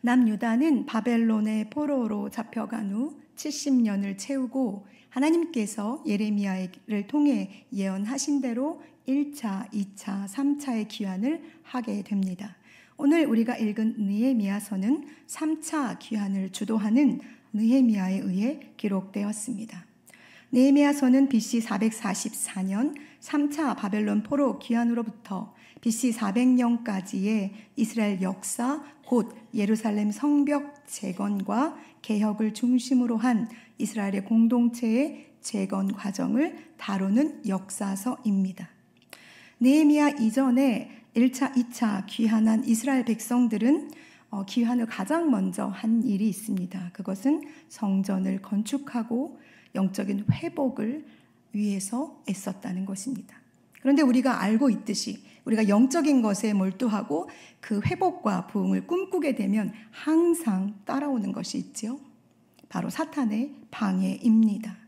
남유다는 바벨론의 포로로 잡혀간 후 70년을 채우고 하나님께서 예레미야를 통해 예언하신 대로 1차, 2차, 3차의 귀환을 하게 됩니다. 오늘 우리가 읽은 느헤미야서는 3차 귀환을 주도하는 느헤미야에 의해 기록되었습니다. 느헤미야서는 BC 444년 3차 바벨론 포로 귀환으로부터 BC 400년까지의 이스라엘 역사, 곧 예루살렘 성벽 재건과 개혁을 중심으로 한 이스라엘의 공동체의 재건 과정을 다루는 역사서입니다. 느헤미야 이전에 1차, 2차 귀환한 이스라엘 백성들은 귀환을 가장 먼저 한 일이 있습니다. 그것은 성전을 건축하고 영적인 회복을 위해서 애썼다는 것입니다. 그런데 우리가 알고 있듯이 우리가 영적인 것에 몰두하고 그 회복과 부흥을 꿈꾸게 되면 항상 따라오는 것이 있죠. 바로 사탄의 방해입니다.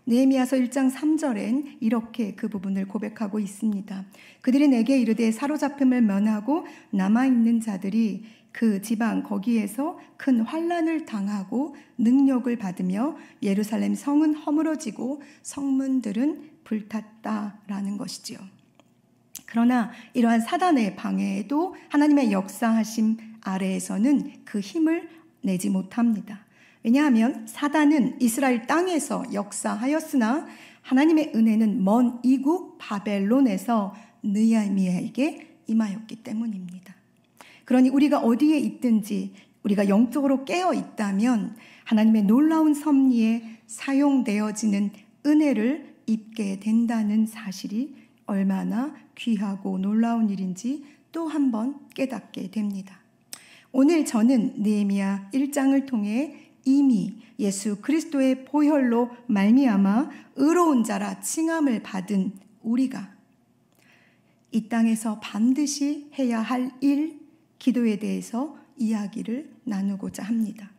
느헤미야서 1장 3절엔 이렇게 그 부분을 고백하고 있습니다. 그들이 내게 이르되 사로잡힘을 면하고 남아있는 자들이 그 지방 거기에서 큰 환난을 당하고 능력을 받으며 예루살렘 성은 허물어지고 성문들은 불탔다라는 것이지요. 그러나 이러한 사단의 방해에도 하나님의 역사하심 아래에서는 그 힘을 내지 못합니다. 왜냐하면 사단은 이스라엘 땅에서 역사하였으나 하나님의 은혜는 먼 이국 바벨론에서 느헤미야에게 임하였기 때문입니다. 그러니 우리가 어디에 있든지 우리가 영적으로 깨어 있다면 하나님의 놀라운 섭리에 사용되어지는 은혜를 입게 된다는 사실이 얼마나 귀하고 놀라운 일인지 또 한 번 깨닫게 됩니다. 오늘 저는 느헤미야 1장을 통해 이미 예수 그리스도의 보혈로 말미암아 의로운 자라 칭함을 받은 우리가 이 땅에서 반드시 해야 할 일, 기도에 대해서 이야기를 나누고자 합니다.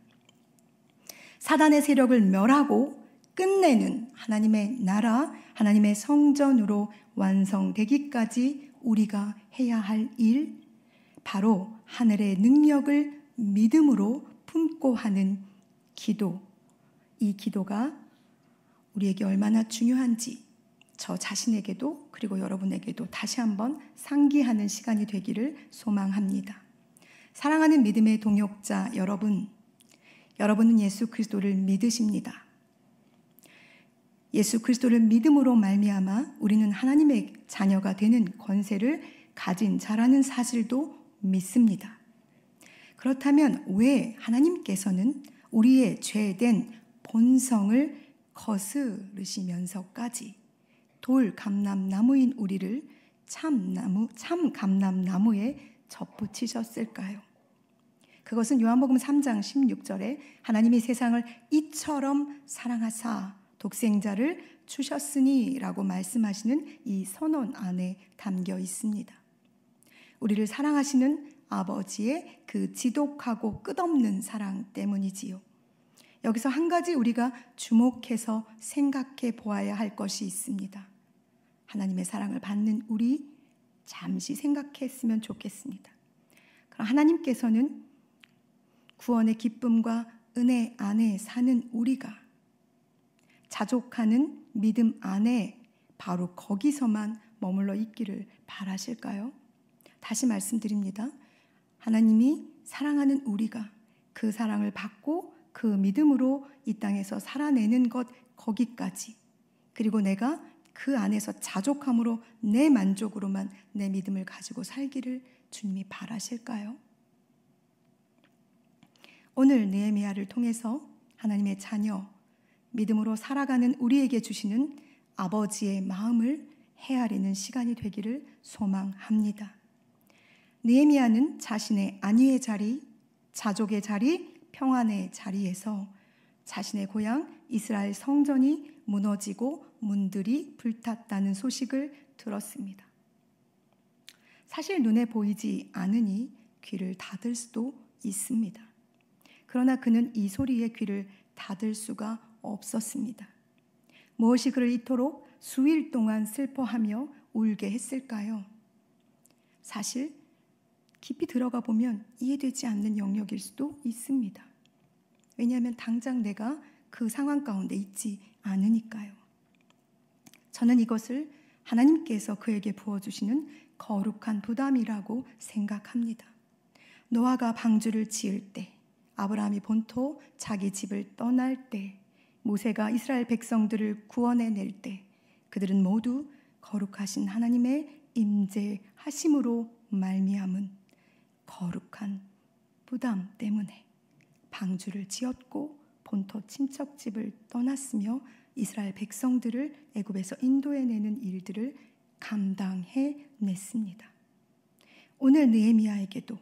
사단의 세력을 멸하고 끝내는 하나님의 나라, 하나님의 성전으로 완성되기까지 우리가 해야 할 일, 바로 하늘의 능력을 믿음으로 품고 하는 기도. 이 기도가 우리에게 얼마나 중요한지 저 자신에게도 그리고 여러분에게도 다시 한번 상기하는 시간이 되기를 소망합니다. 사랑하는 믿음의 동역자 여러분, 여러분은 예수 그리스도를 믿으십니다. 예수 그리스도를 믿음으로 말미암아 우리는 하나님의 자녀가 되는 권세를 가진 자라는 사실도 믿습니다. 그렇다면 왜 하나님께서는 우리의 죄된 본성을 거스르시면서까지 돌 감람나무인 우리를 참 감람나무에 접붙이셨을까요? 그것은 요한복음 3장 16절에 하나님이 세상을 이처럼 사랑하사 독생자를 주셨으니 라고 말씀하시는 이 선언 안에 담겨 있습니다. 우리를 사랑하시는 아버지의 그 지독하고 끝없는 사랑 때문이지요. 여기서 한 가지 우리가 주목해서 생각해 보아야 할 것이 있습니다. 하나님의 사랑을 받는 우리 잠시 생각했으면 좋겠습니다. 그럼 하나님께서는 구원의 기쁨과 은혜 안에 사는 우리가 자족하는 믿음 안에 바로 거기서만 머물러 있기를 바라실까요? 다시 말씀드립니다. 하나님이 사랑하는 우리가 그 사랑을 받고 그 믿음으로 이 땅에서 살아내는 것 거기까지, 그리고 내가 그 안에서 자족함으로 내 만족으로만 내 믿음을 가지고 살기를 주님이 바라실까요? 오늘 느헤미야를 통해서 하나님의 자녀, 믿음으로 살아가는 우리에게 주시는 아버지의 마음을 헤아리는 시간이 되기를 소망합니다. 느헤미야는 자신의 안위의 자리, 자족의 자리, 평안의 자리에서 자신의 고향 이스라엘 성전이 무너지고 문들이 불탔다는 소식을 들었습니다. 사실 눈에 보이지 않으니 귀를 닫을 수도 있습니다. 그러나 그는 이 소리에 귀를 닫을 수가 없었습니다. 무엇이 그를 이토록 수일 동안 슬퍼하며 울게 했을까요? 사실 깊이 들어가 보면 이해되지 않는 영역일 수도 있습니다. 왜냐하면 당장 내가 그 상황 가운데 있지 않으니까요. 저는 이것을 하나님께서 그에게 부어주시는 거룩한 부담이라고 생각합니다. 노아가 방주를 지을 때, 아브라함이 본토 자기 집을 떠날 때, 모세가 이스라엘 백성들을 구원해낼 때, 그들은 모두 거룩하신 하나님의 임재하심으로 말미암은 거룩한 부담 때문에 방주를 지었고 본토 친척집을 떠났으며 이스라엘 백성들을 애굽에서 인도해내는 일들을 감당해냈습니다. 오늘 느헤미야에게도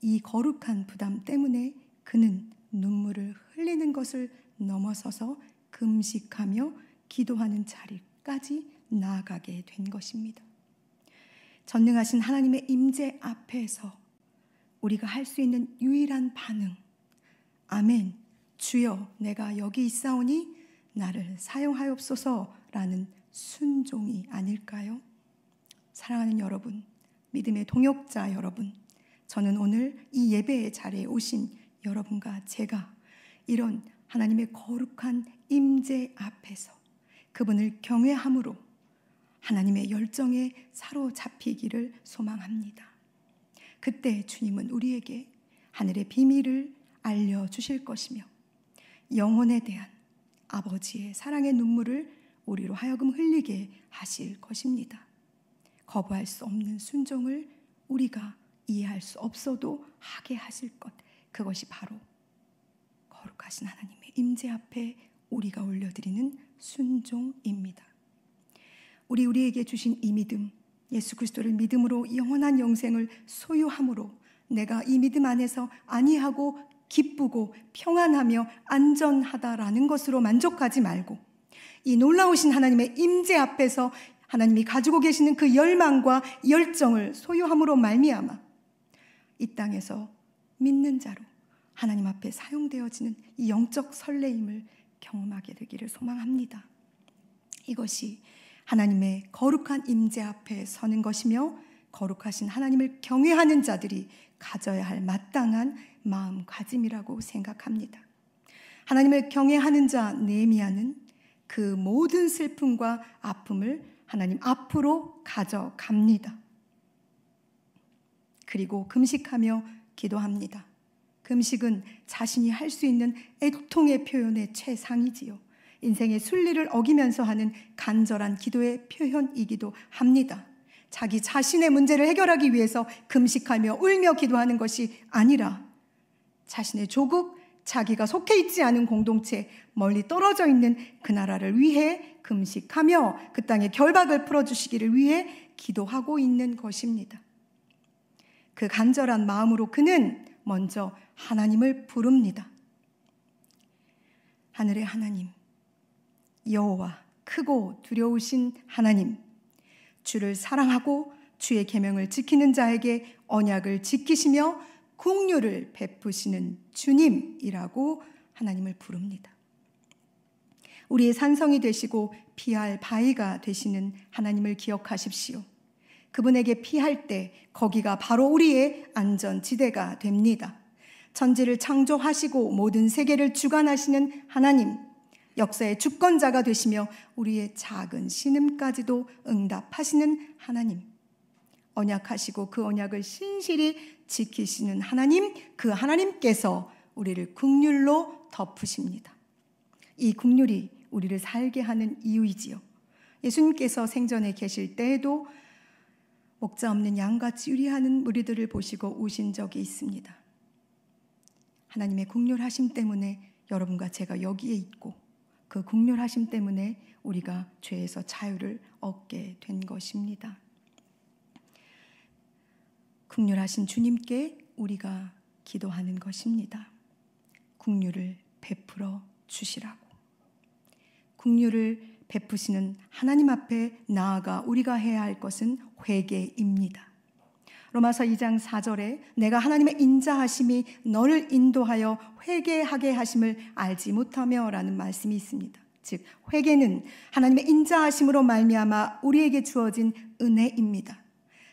이 거룩한 부담 때문에 그는 눈물을 흘리는 것을 넘어서서 금식하며 기도하는 자리까지 나아가게 된 것입니다. 전능하신 하나님의 임재 앞에서 우리가 할 수 있는 유일한 반응, 아멘, 주여 내가 여기 있사오니 나를 사용하옵소서라는 순종이 아닐까요? 사랑하는 여러분, 믿음의 동역자 여러분, 저는 오늘 이 예배의 자리에 오신 여러분과 제가 이런 하나님의 거룩한 임재 앞에서 그분을 경외함으로 하나님의 열정에 사로잡히기를 소망합니다. 그때 주님은 우리에게 하늘의 비밀을 알려주실 것이며 영혼에 대한 아버지의 사랑의 눈물을 우리로 하여금 흘리게 하실 것입니다. 거부할 수 없는 순종을 우리가 이해할 수 없어도 하게 하실 것, 그것이 바로 거룩하신 하나님의 임재 앞에 우리가 올려드리는 순종입니다. 우리에게 주신 이 믿음, 예수 그리스도를 믿음으로 영원한 영생을 소유함으로 내가 이 믿음 안에서 안위하고 기쁘고 평안하며 안전하다라는 것으로 만족하지 말고 이 놀라우신 하나님의 임재 앞에서 하나님이 가지고 계시는 그 열망과 열정을 소유함으로 말미암아 이 땅에서 믿는 자로 하나님 앞에 사용되어지는 이 영적 설레임을 경험하게 되기를 소망합니다. 이것이 하나님의 거룩한 임재 앞에 서는 것이며 거룩하신 하나님을 경외하는 자들이 가져야 할 마땅한 마음가짐이라고 생각합니다. 하나님을 경외하는 자 느헤미야는 그 모든 슬픔과 아픔을 하나님 앞으로 가져갑니다. 그리고 금식하며 기도합니다. 금식은 자신이 할 수 있는 애통의 표현의 최상이지요. 인생의 순리를 어기면서 하는 간절한 기도의 표현이기도 합니다. 자기 자신의 문제를 해결하기 위해서 금식하며 울며 기도하는 것이 아니라 자신의 조국, 자기가 속해 있지 않은 공동체, 멀리 떨어져 있는 그 나라를 위해 금식하며 그 땅의 결박을 풀어주시기를 위해 기도하고 있는 것입니다. 그 간절한 마음으로 그는 먼저 하나님을 부릅니다. 하늘의 하나님, 여호와, 크고 두려우신 하나님, 주를 사랑하고 주의 계명을 지키는 자에게 언약을 지키시며 긍휼을 베푸시는 주님이라고 하나님을 부릅니다. 우리의 산성이 되시고 피할 바위가 되시는 하나님을 기억하십시오. 그분에게 피할 때 거기가 바로 우리의 안전지대가 됩니다. 천지를 창조하시고 모든 세계를 주관하시는 하나님, 역사의 주권자가 되시며 우리의 작은 신음까지도 응답하시는 하나님, 언약하시고 그 언약을 신실히 지키시는 하나님, 그 하나님께서 우리를 긍휼로 덮으십니다. 이 긍휼이 우리를 살게 하는 이유이지요. 예수님께서 생전에 계실 때에도 목자 없는 양같이 유리하는 무리들을 보시고 우신 적이 있습니다. 하나님의 긍휼하심 때문에 여러분과 제가 여기에 있고 그 긍휼하심 때문에 우리가 죄에서 자유를 얻게 된 것입니다. 긍휼하신 주님께 우리가 기도하는 것입니다. 긍휼을 베풀어 주시라고. 긍휼을 베푸시는 하나님 앞에 나아가 우리가 해야 할 것은 회개입니다. 로마서 2장 4절에 내가 하나님의 인자하심이 너를 인도하여 회개하게 하심을 알지 못하며 라는 말씀이 있습니다. 즉 회개는 하나님의 인자하심으로 말미암아 우리에게 주어진 은혜입니다.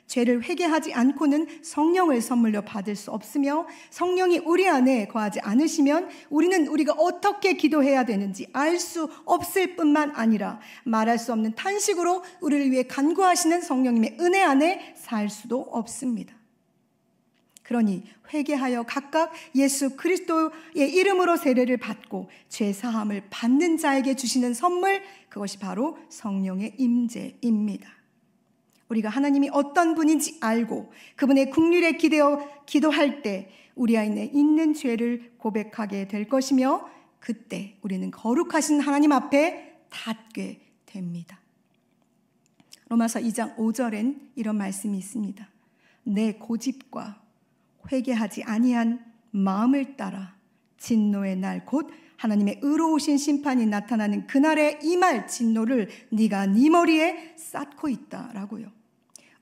죄를 회개하지 않고는 성령을 선물로 받을 수 없으며 성령이 우리 안에 거하지 않으시면 우리는 우리가 어떻게 기도해야 되는지 알 수 없을 뿐만 아니라 말할 수 없는 탄식으로 우리를 위해 간구하시는 성령님의 은혜 안에 살 수도 없습니다. 그러니 회개하여 각각 예수 그리스도의 이름으로 세례를 받고 죄 사함을 받는 자에게 주시는 선물, 그것이 바로 성령의 임재입니다. 우리가 하나님이 어떤 분인지 알고 그분의 긍휼에 기도할 때 우리 안에 있는 죄를 고백하게 될 것이며 그때 우리는 거룩하신 하나님 앞에 닿게 됩니다. 로마서 2장 5절엔 이런 말씀이 있습니다. 내 고집과 회개하지 아니한 마음을 따라 진노의 날 곧 하나님의 의로우신 심판이 나타나는 그날에 임할 진노를 네가 네 머리에 쌓고 있다라고요.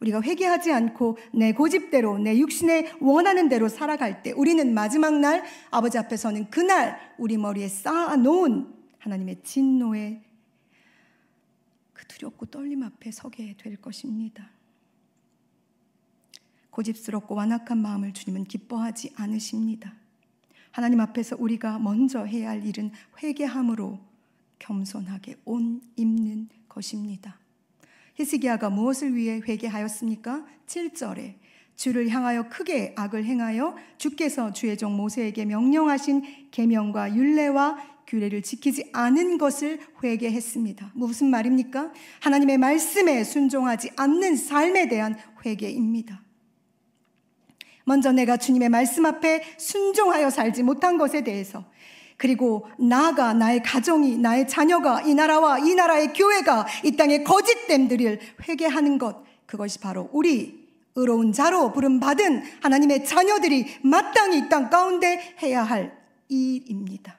우리가 회개하지 않고 내 고집대로 내 육신에 원하는 대로 살아갈 때 우리는 마지막 날 아버지 앞에서는 그날 우리 머리에 쌓아놓은 하나님의 진노의 그 두렵고 떨림 앞에 서게 될 것입니다. 고집스럽고 완악한 마음을 주님은 기뻐하지 않으십니다. 하나님 앞에서 우리가 먼저 해야 할 일은 회개함으로 겸손하게 옷 입는 것입니다. 히스기야가 무엇을 위해 회개하였습니까? 7절에 주를 향하여 크게 악을 행하여 주께서 주의 종 모세에게 명령하신 계명과 율례와 규례를 지키지 않은 것을 회개했습니다. 무슨 말입니까? 하나님의 말씀에 순종하지 않는 삶에 대한 회개입니다. 먼저 내가 주님의 말씀 앞에 순종하여 살지 못한 것에 대해서, 그리고 나아가 나의 가정이, 나의 자녀가, 이 나라와 이 나라의 교회가 이 땅의 거짓됨들을 회개하는 것, 그것이 바로 우리 의로운 자로 부름받은 하나님의 자녀들이 마땅히 이 땅 가운데 해야 할 일입니다.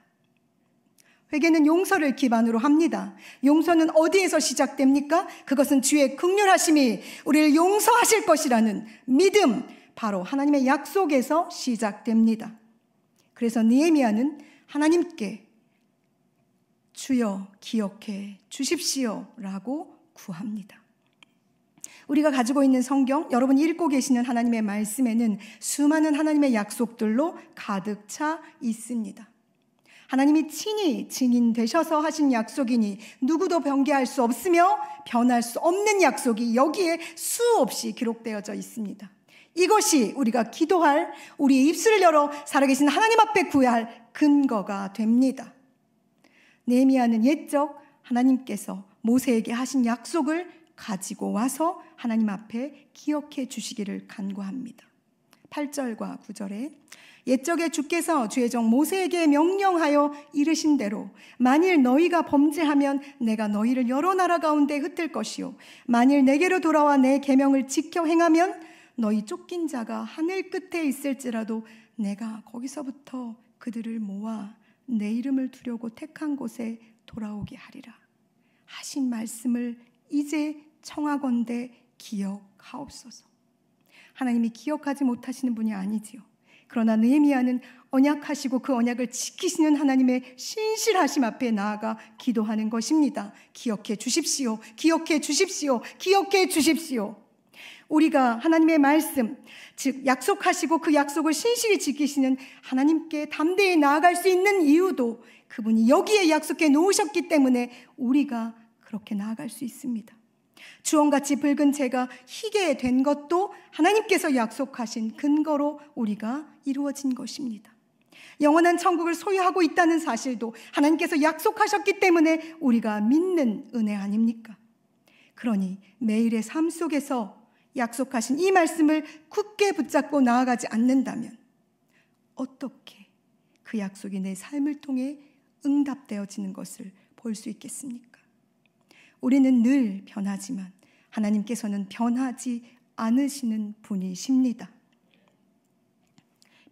회개는 용서를 기반으로 합니다. 용서는 어디에서 시작됩니까? 그것은 주의 긍휼하심이 우리를 용서하실 것이라는 믿음, 바로 하나님의 약속에서 시작됩니다. 그래서 느헤미야는 하나님께 주여 기억해 주십시오 라고 구합니다. 우리가 가지고 있는 성경, 여러분이 읽고 계시는 하나님의 말씀에는 수많은 하나님의 약속들로 가득 차 있습니다. 하나님이 친히 증인 되셔서 하신 약속이니 누구도 변개할 수 없으며 변할 수 없는 약속이 여기에 수없이 기록되어져 있습니다. 이것이 우리가 기도할, 우리의 입술을 열어 살아계신 하나님 앞에 구해야 할 근거가 됩니다. 느헤미야는 옛적 하나님께서 모세에게 하신 약속을 가지고 와서 하나님 앞에 기억해 주시기를 간구합니다. 8절과 9절에 옛적에 주께서 주의 종 모세에게 명령하여 이르신 대로 만일 너희가 범죄하면 내가 너희를 여러 나라 가운데 흩을 것이요 만일 내게로 돌아와 내 계명을 지켜 행하면 너희 쫓긴 자가 하늘 끝에 있을지라도 내가 거기서부터 그들을 모아 내 이름을 두려고 택한 곳에 돌아오게 하리라 하신 말씀을 이제 청하건대 기억하옵소서. 하나님이 기억하지 못하시는 분이 아니지요. 그러나 느헤미야는 언약하시고 그 언약을 지키시는 하나님의 신실하심 앞에 나아가 기도하는 것입니다. 기억해 주십시오. 기억해 주십시오. 기억해 주십시오. 우리가 하나님의 말씀, 즉 약속하시고 그 약속을 신실히 지키시는 하나님께 담대히 나아갈 수 있는 이유도 그분이 여기에 약속해 놓으셨기 때문에 우리가 그렇게 나아갈 수 있습니다. 주홍같이 붉은 재가 희게 된 것도 하나님께서 약속하신 근거로 우리가 이루어진 것입니다. 영원한 천국을 소유하고 있다는 사실도 하나님께서 약속하셨기 때문에 우리가 믿는 은혜 아닙니까? 그러니 매일의 삶 속에서 약속하신 이 말씀을 굳게 붙잡고 나아가지 않는다면 어떻게 그 약속이 내 삶을 통해 응답되어지는 것을 볼 수 있겠습니까? 우리는 늘 변하지만 하나님께서는 변하지 않으시는 분이십니다.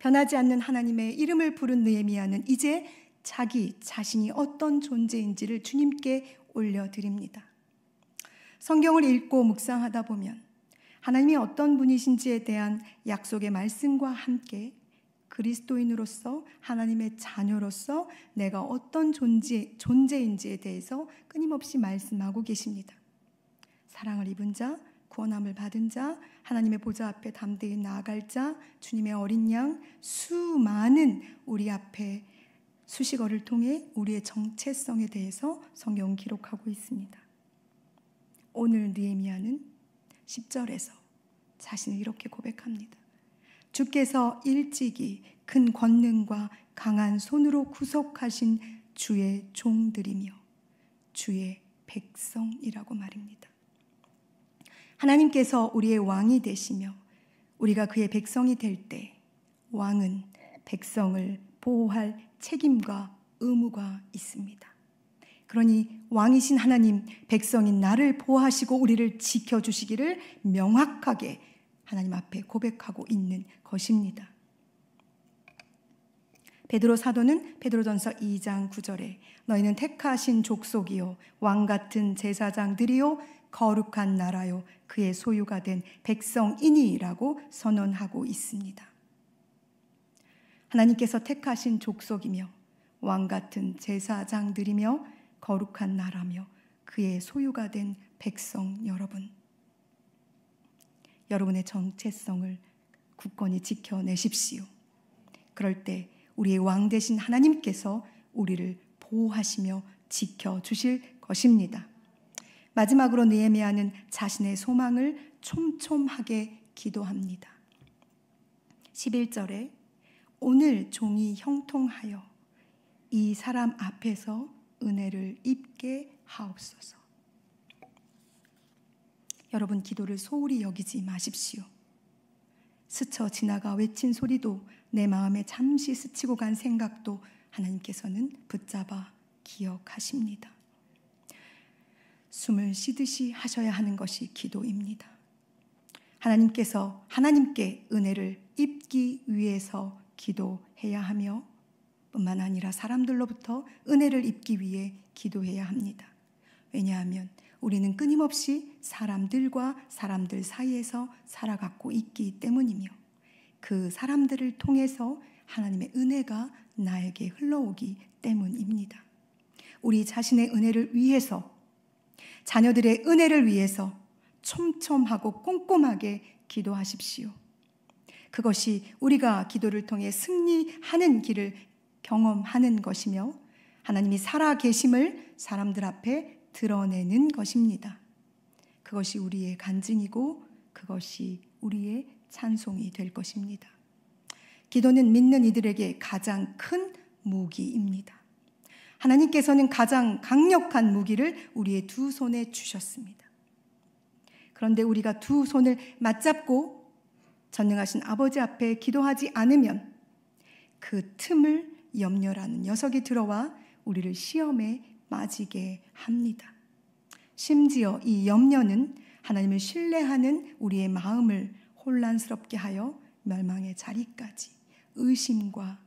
변하지 않는 하나님의 이름을 부른 느헤미야는 이제 자기 자신이 어떤 존재인지를 주님께 올려드립니다. 성경을 읽고 묵상하다 보면 하나님이 어떤 분이신지에 대한 약속의 말씀과 함께 그리스도인으로서 하나님의 자녀로서 내가 어떤 존재인지에 대해서 끊임없이 말씀하고 계십니다. 사랑을 입은 자, 구원함을 받은 자, 하나님의 보좌 앞에 담대히 나아갈 자, 주님의 어린 양, 수많은 우리 앞에 수식어를 통해 우리의 정체성에 대해서 성경은 기록하고 있습니다. 오늘 느헤미야는 10절에서 자신을 이렇게 고백합니다. 주께서 일찍이 큰 권능과 강한 손으로 구속하신 주의 종들이며 주의 백성이라고 말입니다. 하나님께서 우리의 왕이 되시며 우리가 그의 백성이 될 때 왕은 백성을 보호할 책임과 의무가 있습니다. 그러니 왕이신 하나님, 백성인 나를 보호하시고 우리를 지켜주시기를 명확하게 하나님 앞에 고백하고 있는 것입니다. 베드로 사도는 베드로전서 2장 9절에 너희는 택하신 족속이요 왕 같은 제사장들이요 거룩한 나라요 그의 소유가 된 백성이니라고 선언하고 있습니다. 하나님께서 택하신 족속이며 왕 같은 제사장들이며 거룩한 나라며 그의 소유가 된 백성 여러분, 여러분의 정체성을 굳건히 지켜내십시오. 그럴 때 우리의 왕 되신 하나님께서 우리를 보호하시며 지켜주실 것입니다. 마지막으로 느헤미야는 자신의 소망을 촘촘하게 기도합니다. 11절에 오늘 종이 형통하여 이 사람 앞에서 은혜를 입게 하옵소서. 여러분, 기도를 소홀히 여기지 마십시오. 스쳐 지나가 외친 소리도, 내 마음에 잠시 스치고 간 생각도 하나님께서는 붙잡아 기억하십니다. 숨을 쉬듯이 하셔야 하는 것이 기도입니다. 하나님께서 하나님께 은혜를 입기 위해서 기도해야 하며 뿐만 아니라 사람들로부터 은혜를 입기 위해 기도해야 합니다. 왜냐하면 우리는 끊임없이 사람들과 사람들 사이에서 살아가고 있기 때문이며 그 사람들을 통해서 하나님의 은혜가 나에게 흘러오기 때문입니다. 우리 자신의 은혜를 위해서, 자녀들의 은혜를 위해서 촘촘하고 꼼꼼하게 기도하십시오. 그것이 우리가 기도를 통해 승리하는 길을 경험하는 것이며 하나님이 살아계심을 사람들 앞에 드러내는 것입니다. 그것이 우리의 간증이고 그것이 우리의 찬송이 될 것입니다. 기도는 믿는 이들에게 가장 큰 무기입니다. 하나님께서는 가장 강력한 무기를 우리의 두 손에 주셨습니다. 그런데 우리가 두 손을 맞잡고 전능하신 아버지 앞에 기도하지 않으면 그 틈을 염려라는 녀석이 들어와 우리를 시험에 빠지게 합니다. 심지어 이 염려는 하나님을 신뢰하는 우리의 마음을 혼란스럽게 하여 멸망의 자리까지, 의심과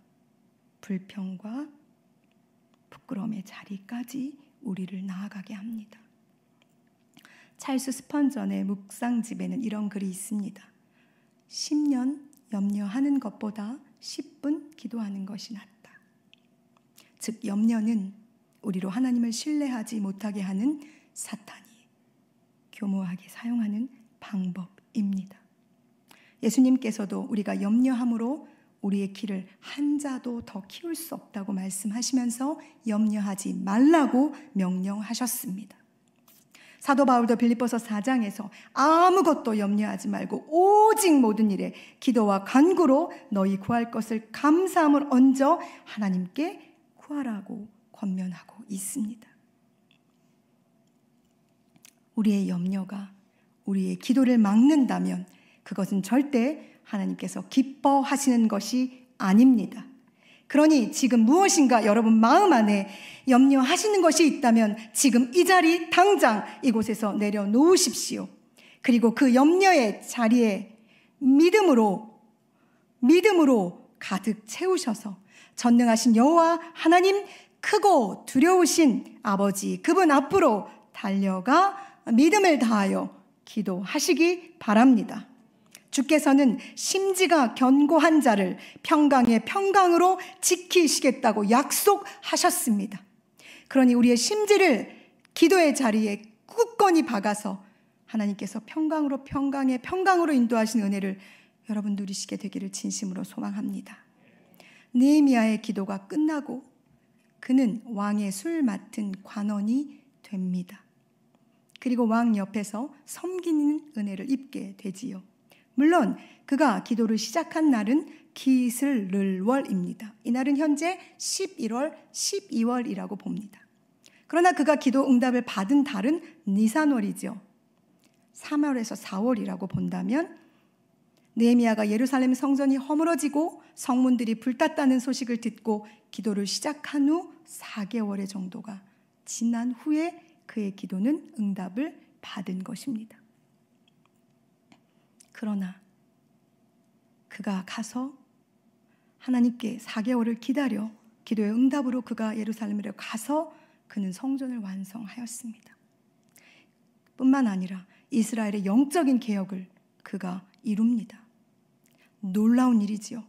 불평과 부끄러움의 자리까지 우리를 나아가게 합니다. 찰스 스펀전의 묵상집에는 이런 글이 있습니다. 10년 염려하는 것보다 10분 기도하는 것이 낫다. 즉 염려는 우리로 하나님을 신뢰하지 못하게 하는 사탄이 교모하게 사용하는 방법입니다. 예수님께서도 우리가 염려함으로 우리의 길을 한 자도 더 키울 수 없다고 말씀하시면서 염려하지 말라고 명령하셨습니다. 사도 바울도 빌립보서 4장에서 아무것도 염려하지 말고 오직 모든 일에 기도와 간구로 너희 구할 것을 감사함을 얹어 하나님께 구하라고 권면하고 있습니다. 우리의 염려가 우리의 기도를 막는다면 그것은 절대 하나님께서 기뻐하시는 것이 아닙니다. 그러니 지금 무엇인가 여러분 마음 안에 염려하시는 것이 있다면 지금 이 자리 당장 이곳에서 내려놓으십시오. 그리고 그 염려의 자리에 믿음으로 가득 채우셔서 전능하신 여호와 하나님, 크고 두려우신 아버지 그분 앞으로 달려가 믿음을 다하여 기도하시기 바랍니다. 주께서는 심지가 견고한 자를 평강의 평강으로 지키시겠다고 약속하셨습니다. 그러니 우리의 심지를 기도의 자리에 굳건히 박아서 하나님께서 평강으로 인도하신 은혜를 여러분 누리시게 되기를 진심으로 소망합니다. 느헤미야의 기도가 끝나고 그는 왕의 술 맡은 관원이 됩니다. 그리고 왕 옆에서 섬기는 은혜를 입게 되지요. 물론 그가 기도를 시작한 날은 기슬를월입니다. 이날은 현재 11월, 12월이라고 봅니다. 그러나 그가 기도 응답을 받은 달은 니산월이죠. 3월에서 4월이라고 본다면 느헤미야가 예루살렘 성전이 허물어지고 성문들이 불탔다는 소식을 듣고 기도를 시작한 후 4개월의 정도가 지난 후에 그의 기도는 응답을 받은 것입니다. 그러나 그가 가서 하나님께 4개월을 기다려 기도의 응답으로 그가 예루살렘으로 가서 그는 성전을 완성하였습니다. 뿐만 아니라 이스라엘의 영적인 개혁을 그가 이룹니다. 놀라운 일이지요.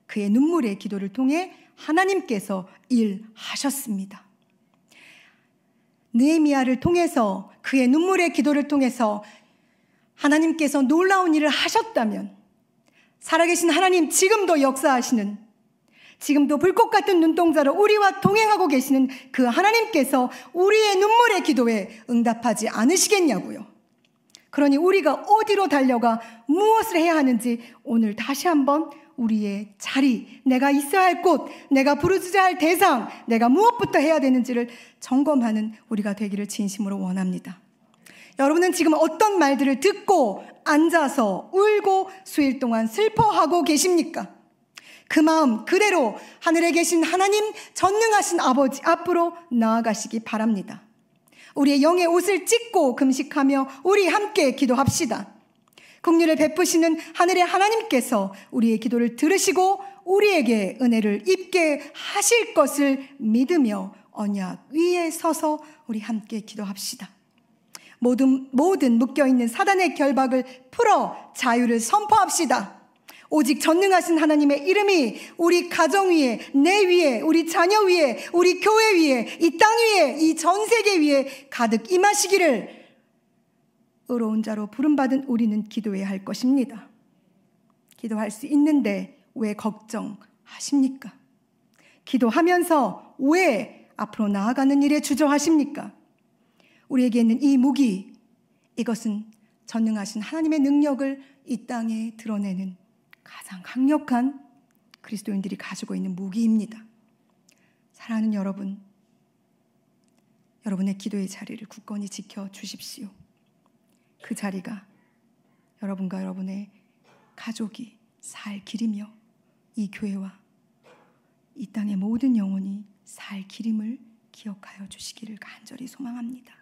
그의 눈물의 기도를 통해 하나님께서 일하셨습니다. 느헤미야를 통해서, 그의 눈물의 기도를 통해서 하나님께서 놀라운 일을 하셨다면 살아계신 하나님, 지금도 역사하시는, 지금도 불꽃 같은 눈동자로 우리와 동행하고 계시는 그 하나님께서 우리의 눈물의 기도에 응답하지 않으시겠냐고요. 그러니 우리가 어디로 달려가 무엇을 해야 하는지 오늘 다시 한번 우리의 자리, 내가 있어야 할 곳, 내가 부르짖어야 할 대상, 내가 무엇부터 해야 되는지를 점검하는 우리가 되기를 진심으로 원합니다. 여러분은 지금 어떤 말들을 듣고 앉아서 울고 수일 동안 슬퍼하고 계십니까? 그 마음 그대로 하늘에 계신 하나님, 전능하신 아버지 앞으로 나아가시기 바랍니다. 우리의 영의 옷을 찢고 금식하며 우리 함께 기도합시다. 긍휼을 베푸시는 하늘의 하나님께서 우리의 기도를 들으시고 우리에게 은혜를 입게 하실 것을 믿으며 언약 위에 서서 우리 함께 기도합시다. 모든 묶여있는 사단의 결박을 풀어 자유를 선포합시다. 오직 전능하신 하나님의 이름이 우리 가정 위에, 내 위에, 우리 자녀 위에, 우리 교회 위에, 이 땅 위에, 이 전 세계 위에 가득 임하시기를 의로운 자로 부름받은 우리는 기도해야 할 것입니다. 기도할 수 있는데 왜 걱정하십니까? 기도하면서 왜 앞으로 나아가는 일에 주저하십니까? 우리에게 있는 이 무기, 이것은 전능하신 하나님의 능력을 이 땅에 드러내는 가장 강력한 그리스도인들이 가지고 있는 무기입니다. 사랑하는 여러분, 여러분의 기도의 자리를 굳건히 지켜주십시오. 그 자리가 여러분과 여러분의 가족이 살 길이며 이 교회와 이 땅의 모든 영혼이 살 길임을 기억하여 주시기를 간절히 소망합니다.